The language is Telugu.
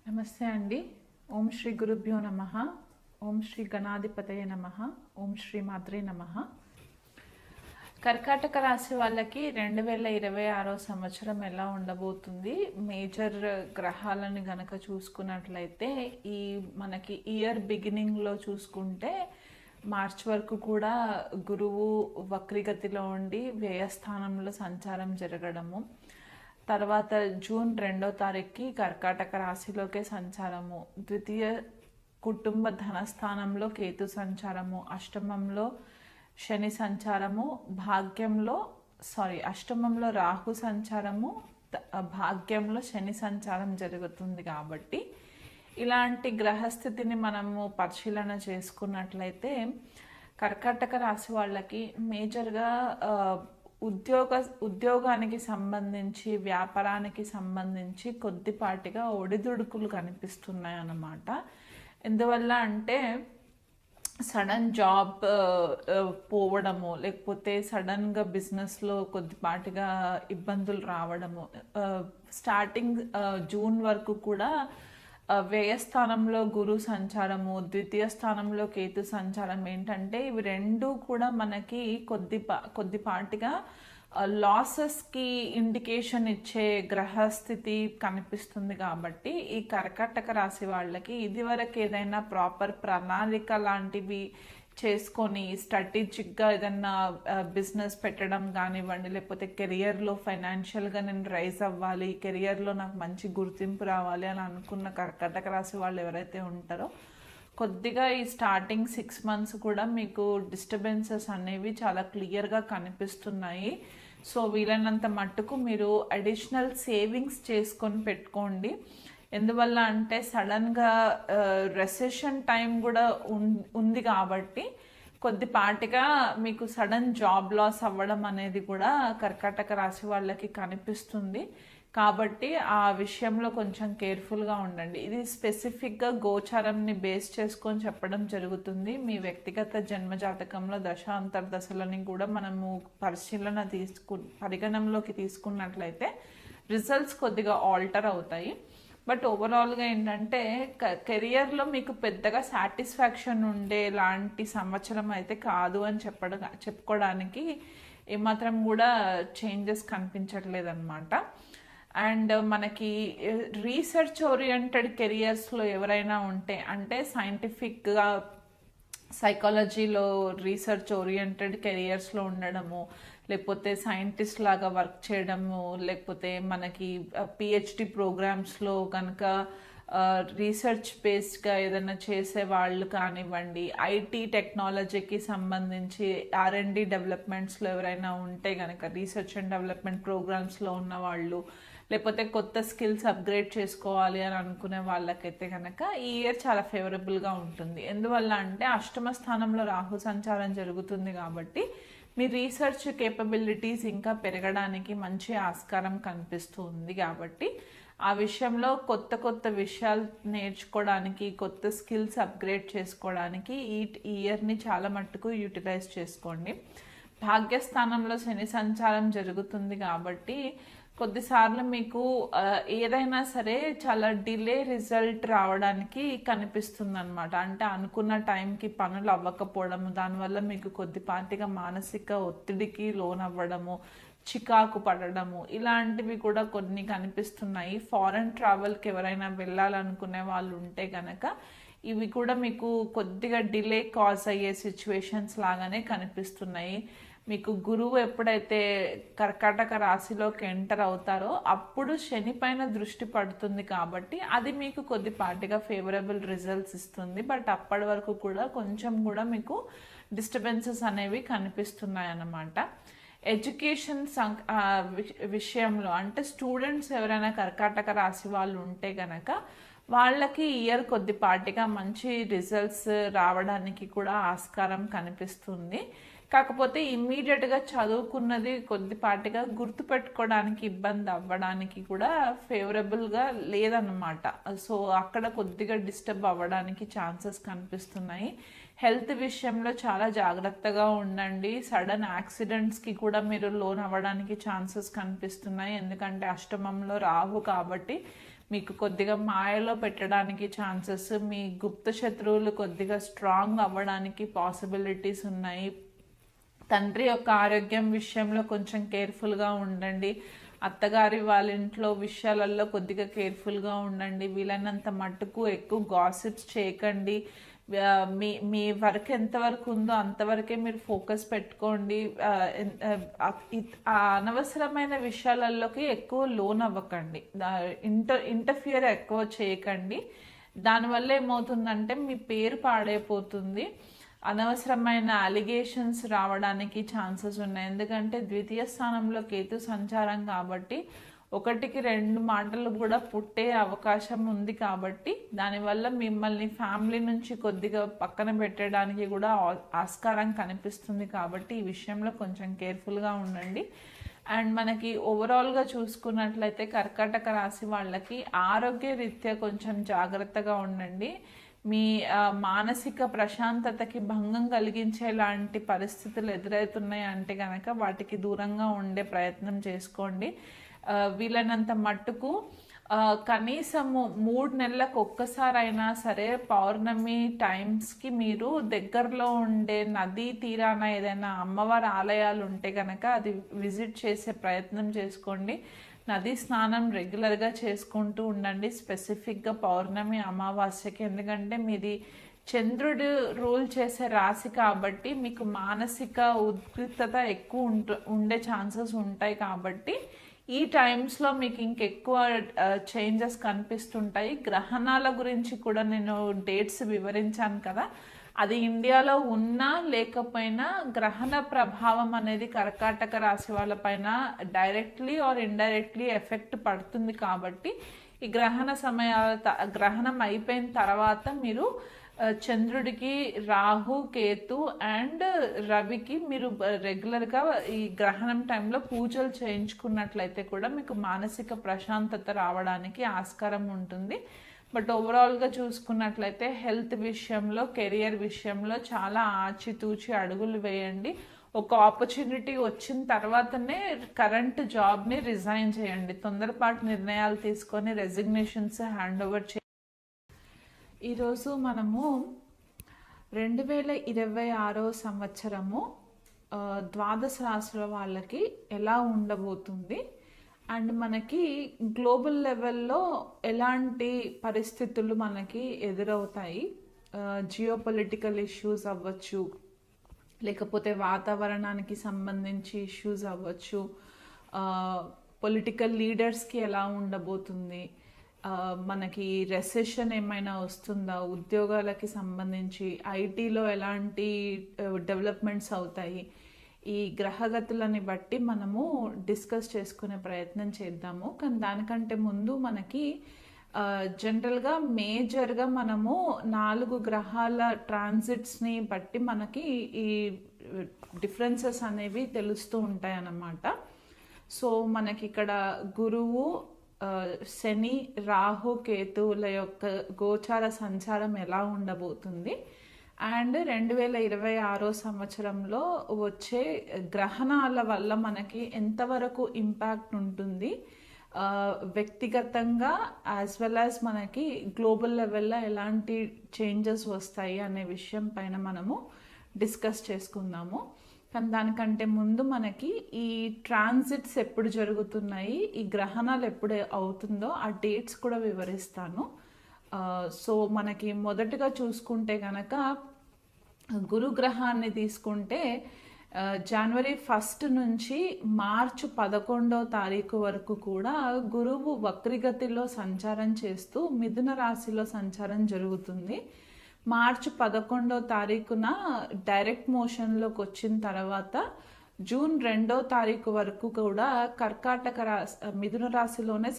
నమస్తే అండి. ఓం శ్రీ గురుభ్యో నమః. ఓం శ్రీ గణాధిపతయ నమః. ఓం శ్రీ మాత్రే నమః. కర్కాటక రాశి వాళ్ళకి 2026 సంవత్సరం ఎలా ఉండబోతుంది, మేజర్ గ్రహాలను గనక చూసుకున్నట్లయితే ఈ మనకి ఇయర్ బిగినింగ్లో చూసుకుంటే మార్చ్ వరకు కూడా గురువు వక్రిగతిలో ఉండి వ్యయస్థానంలో సంచారం జరగడము, తర్వాత జూన్ 2వ తారీఖుకి కర్కాటక రాశిలోకే సంచారము, ద్వితీయ కుటుంబ ధనస్థానంలో కేతు సంచారము, అష్టమంలో శని సంచారము, అష్టమంలో రాహు సంచారము, భాగ్యంలో శని సంచారం జరుగుతుంది. కాబట్టి ఇలాంటి గ్రహస్థితిని మనము పరిశీలన చేసుకున్నట్లయితే కర్కాటక రాశి వాళ్ళకి మేజర్గా ఉద్యోగానికి సంబంధించి, వ్యాపారానికి సంబంధించి కొద్దిపాటిగా ఒడిదుడుకులు కనిపిస్తున్నాయి అన్నమాట. ఎందువల్ల అంటే సడన్ జాబ్ పోవడము, లేకపోతే సడన్గా బిజినెస్లో కొద్దిపాటిగా ఇబ్బందులు రావడము, స్టార్టింగ్ జూన్ వరకు కూడా వ్యయస్థానంలో గురు సంచారము, ద్వితీయ స్థానంలో కేతు సంచారం ఏంటంటే ఇవి రెండు కూడా మనకి కొద్దిపాటిగా లాసెస్కి ఇండికేషన్ ఇచ్చే గ్రహస్థితి కనిపిస్తుంది. కాబట్టి ఈ కర్కాటక రాశి వాళ్ళకి ఇదివరకు ఏదైనా ప్రాపర్ ప్రణాళిక లాంటివి చేసుకొని స్ట్రాటజిక్గా ఏదన్నా బిజినెస్ పెట్టడం కానివ్వండి, లేకపోతే కెరియర్లో ఫైనాన్షియల్గా నేను రైజ్ అవ్వాలి, కెరియర్లో నాకు మంచి గుర్తింపు రావాలి అని అనుకున్న కర్కాటక రాశి వాళ్ళు ఎవరైతే ఉంటారో కొద్దిగా ఈ స్టార్టింగ్ 6 months కూడా మీకు డిస్టర్బెన్సెస్ అనేవి చాలా క్లియర్గా కనిపిస్తున్నాయి. సో వీలైనంత మట్టుకు మీరు అడిషనల్ సేవింగ్స్ చేసుకొని పెట్టుకోండి. ఎందువల్ల అంటే సడన్గా రెసెషన్ టైం కూడా ఉంది కాబట్టి కొద్దిపాటిగా మీకు సడన్ జాబ్ లాస్ అవ్వడం అనేది కూడా కర్కాటక రాశి వాళ్ళకి కనిపిస్తుంది. కాబట్టి ఆ విషయంలో కొంచెం కేర్ఫుల్గా ఉండండి. ఇది స్పెసిఫిక్గా గోచారంని బేస్ చేసుకొని చెప్పడం జరుగుతుంది. మీ వ్యక్తిగత జన్మజాతకంలో దశాంతర్దశలని కూడా మనము పరిగణనలోకి తీసుకున్నట్లయితే రిజల్ట్స్ కొద్దిగా ఆల్టర్ అవుతాయి. బట్ ఓవరాల్గా ఏంటంటే కెరియర్లో మీకు పెద్దగా సాటిస్ఫాక్షన్ ఉండే లాంటి సంవత్సరం అయితే కాదు అని చెప్పుకోవడానికి ఏమాత్రం కూడా చేంజెస్ కనిపించట్లేదు అనమాట. అండ్ మనకి రీసెర్చ్ ఓరియంటెడ్ కెరియర్స్లో ఎవరైనా ఉంటే, అంటే సైంటిఫిక్గా సైకాలజీలో రీసెర్చ్ ఓరియంటెడ్ కెరియర్స్లో ఉండడము, లేకపోతే సైంటిస్ట్ లాగా వర్క్ చేయడము, లేకపోతే మనకి పిహెచ్డి ప్రోగ్రామ్స్లో కనుక రీసెర్చ్ బేస్డ్గా ఏదైనా చేసే వాళ్ళు కానివ్వండి, ఐటీ టెక్నాలజీకి సంబంధించి R&D డెవలప్మెంట్స్లో ఎవరైనా ఉంటే కనుక, రీసెర్చ్ అండ్ డెవలప్మెంట్ ప్రోగ్రామ్స్లో ఉన్న వాళ్ళు, లేకపోతే కొత్త స్కిల్స్ అప్గ్రేడ్ చేసుకోవాలి అని అనుకునే వాళ్ళకైతే కనుక ఈ ఇయర్ చాలా ఫేవరబుల్గా ఉంటుంది. ఎందువల్ల అంటే అష్టమ స్థానంలో రాహు సంచారం జరుగుతుంది కాబట్టి మీ రీసెర్చ్ కేపబిలిటీస్ ఇంకా పెరగడానికి మంచి ఆస్కారం కనిపిస్తుంది. కాబట్టి ఆ విషయంలో కొత్త విషయాలు నేర్చుకోవడానికి, కొత్త స్కిల్స్ అప్గ్రేడ్ చేసుకోవడానికి ఈ ఇయర్ని చాలా మట్టుకు యూటిలైజ్ చేసుకోండి. భాగ్యస్థానంలో శని సంచారం జరుగుతుంది కాబట్టి కొద్దిసార్లు మీకు ఏదైనా సరే చాలా డిలే రిజల్ట్ రావడానికి కనిపిస్తుంది అనమాట. అంటే అనుకున్న టైంకి పనులు అవ్వకపోవడము, దానివల్ల మీకు కొద్దిపాటిగా మానసిక ఒత్తిడికి లోనవ్వడము, చికాకు పడడము, ఇలాంటివి కూడా కొన్ని కనిపిస్తున్నాయి. ఫారెన్ ట్రావెల్కి ఎవరైనా వెళ్ళాలనుకునే వాళ్ళు ఉంటే కనుక ఇవి కూడా మీకు కొద్దిగా డిలే కాజ్ అయ్యే సిచ్యువేషన్స్ లాగానే కనిపిస్తున్నాయి. మీకు గురువు ఎప్పుడైతే కర్కాటక రాశిలోకి ఎంటర్ అవుతారో అప్పుడు శని పైన దృష్టి పడుతుంది కాబట్టి అది మీకు కొద్దిపాటిగా ఫేవరబుల్ రిజల్ట్స్ ఇస్తుంది. బట్ అప్పటి వరకు కూడా కొంచెం కూడా మీకు డిస్టర్బెన్సెస్ అనేవి కనిపిస్తున్నాయి అన్నమాట. ఎడ్యుకేషన్ విషయంలో అంటే స్టూడెంట్స్ ఎవరైనా కర్కాటక రాశి వాళ్ళు ఉంటే గనక వాళ్ళకి ఇయర్ కొద్దిపాటిగా మంచి రిజల్ట్స్ రావడానికి కూడా ఆస్కారం కనిపిస్తుంది. కాకపోతే ఇమ్మీడియట్గా చదువుకున్నది కొద్దిపాటిగా గుర్తుపెట్టుకోవడానికి ఇబ్బంది అవ్వడానికి కూడా ఫేవరబుల్గా లేదన్నమాట. సో అక్కడ కొద్దిగా డిస్టర్బ్ అవ్వడానికి ఛాన్సెస్ కనిపిస్తున్నాయి. హెల్త్ విషయంలో చాలా జాగ్రత్తగా ఉండండి. సడన్ యాక్సిడెంట్స్కి కూడా మీరు లోన్ అవ్వడానికి ఛాన్సెస్ కనిపిస్తున్నాయి. ఎందుకంటే అష్టమంలో రాహు కాబట్టి మీకు కొద్దిగా మాయలో పెట్టడానికి ఛాన్సెస్, మీ గుప్త శత్రువులు కొద్దిగా స్ట్రాంగ్ అవ్వడానికి పాసిబిలిటీస్ ఉన్నాయి. తండ్రి యొక్క ఆరోగ్యం విషయంలో కొంచెం కేర్ఫుల్గా ఉండండి. అత్తగారి వాళ్ళ ఇంట్లో విషయాలలో కొద్దిగా కేర్ఫుల్గా ఉండండి. వీలైనంత మట్టుకు ఎక్కువ గాసిప్స్ చేయకండి. మీ వర్క్ ఎంతవరకు ఉందో అంతవరకే మీరు ఫోకస్ పెట్టుకోండి. అనవసరమైన విషయాలలోకి ఎక్కువ లోన్ అవ్వకండి. ఇంటర్ఫియర్ ఎక్కువ చేయకండి. దానివల్ల ఏమవుతుందంటే మీ పేరు పాడైపోతుంది. అనవసరమైన అలిగేషన్స్ రావడానికి ఛాన్సెస్ ఉన్నాయి. ఎందుకంటే ద్వితీయ స్థానంలో కేతు సంచారం కాబట్టి 1-2 మాటలు కూడా పుట్టే అవకాశం ఉంది. కాబట్టి దానివల్ల మిమ్మల్ని ఫ్యామిలీ నుంచి కొద్దిగా పక్కన పెట్టడానికి కూడా ఆస్కారం కనిపిస్తుంది. కాబట్టి ఈ విషయంలో కొంచెం కేర్ఫుల్గా ఉండండి. అండ్ మనకి ఓవరాల్గా చూసుకున్నట్లయితే కర్కాటక రాశి వాళ్ళకి ఆరోగ్య రీత్యా కొంచెం జాగ్రత్తగా ఉండండి. మీ మానసిక ప్రశాంతతకి భంగం కలిగించేలాంటి పరిస్థితులు ఎదురవుతున్నాయి అంటే కనుక వాటికి దూరంగా ఉండే ప్రయత్నం చేసుకోండి. వీలైనంత మట్టుకు కనీసము 3 నెలలకు ఒక్కసారైనా సరే పౌర్ణమి టైమ్స్కి మీరు దగ్గరలో ఉండే నదీ తీరాన ఏదైనా అమ్మవారి ఆలయాలు ఉంటే కనుక అది విజిట్ చేసే ప్రయత్నం చేసుకోండి. నదీ స్నానం రెగ్యులర్గా చేసుకుంటూ ఉండండి, స్పెసిఫిక్గా పౌర్ణమి అమావాస్యకి. ఎందుకంటే మీది చంద్రుడు రూల్ చేసే రాశి కాబట్టి మీకు మానసిక ఉద్రిక్తత ఎక్కువ ఉండే ఛాన్సెస్ ఉంటాయి. కాబట్టి ఈ టైమ్స్లో మీకు ఇంకెక్కువ చేంజెస్ కనిపిస్తుంటాయి. గ్రహణాల గురించి కూడా నేను డేట్స్ వివరించాను కదా, అది ఇండియాలో ఉన్నా లేకపోయినా గ్రహణ ప్రభావం అనేది కర్కాటక రాశి వాళ్ళపైన డైరెక్ట్లీ ఆర్ ఇండైరెక్ట్లీ ఎఫెక్ట్ పడుతుంది. కాబట్టి ఈ గ్రహణం అయిపోయిన తర్వాత మీరు చంద్రుడికి, రాహు, కేతు అండ్ రవికి మీరు రెగ్యులర్గా ఈ గ్రహణం టైంలో పూజలు చేయించుకున్నట్లయితే కూడా మీకు మానసిక ప్రశాంతత రావడానికి ఆస్కారం ఉంటుంది. బట్ ఓవరాల్గా చూసుకున్నట్లయితే హెల్త్ విషయంలో, కెరియర్ విషయంలో చాలా ఆచితూచి అడుగులు వేయండి. ఒక ఆపర్చునిటీ వచ్చిన తర్వాతనే కరెంట్ జాబ్ని రిజైన్ చేయండి. తొందరపాటు నిర్ణయాలు తీసుకొని రెసిగ్నేషన్స్ హ్యాండ్ ఓవర్ చేయండి. ఈరోజు మనము 2026 సంవత్సరము ద్వాదశ రాశుల వాళ్ళకి ఎలా ఉండబోతుంది అండ్ మనకి గ్లోబల్ లెవెల్లో ఎలాంటి పరిస్థితులు మనకి ఎదురవుతాయి, జియోపొలిటికల్ ఇష్యూస్ అవ్వచ్చు, లేకపోతే వాతావరణానికి సంబంధించి ఇష్యూస్ అవ్వచ్చు, పొలిటికల్ లీడర్స్కి ఎలా ఉండబోతుంది, మనకి రెసెషన్ ఏమైనా వస్తుందా, ఉద్యోగాలకి సంబంధించి ఐటీలో ఎలాంటి డెవలప్మెంట్స్ అవుతాయి, ఈ గ్రహగతులని బట్టి మనము డిస్కస్ చేసుకునే ప్రయత్నం చేద్దాము. కానీ దానికంటే ముందు మనకి జనరల్గా మేజర్గా మనము 4 గ్రహాల ట్రాన్సిట్స్ని బట్టి మనకి ఈ డిఫరెన్సెస్ అనేవి తెలుస్తూ ఉంటాయి అన్నమాట. సో మనకి ఇక్కడ గురువు, శని, రాహు, కేతువుల యొక్క గోచార సంచారం ఎలా ఉండబోతుంది అండ్ 2026 సంవత్సరంలో వచ్చే గ్రహణాల వల్ల మనకి ఎంతవరకు ఇంపాక్ట్ ఉంటుంది, వ్యక్తిగతంగా యాజ్ వెల్ యాజ్ మనకి గ్లోబల్ లెవెల్లో ఎలాంటి చేంజెస్ వస్తాయి అనే విషయం పైన మనము డిస్కస్ చేసుకుందాము. కానీ దానికంటే ముందు మనకి ఈ ట్రాన్సిట్స్ ఎప్పుడు జరుగుతున్నాయి, ఈ గ్రహణాలు ఎప్పుడు అవుతుందో ఆ డేట్స్ కూడా వివరిస్తాను. సో మనకి మొదటగా చూసుకుంటే కనుక గురుగ్రహాన్ని తీసుకుంటే జనవరి 1 నుంచి మార్చి 11వ తారీఖు వరకు కూడా గురువు వక్రిగతిలో సంచారం చేస్తూ మిథున రాశిలో సంచారం జరుగుతుంది. మార్చి 11వ తారీఖున డైరెక్ట్ మోషన్లోకి వచ్చిన తర్వాత జూన్ 2వ తారీఖు వరకు కూడా కర్కాటక రాశి, మిథున రాశిలోనే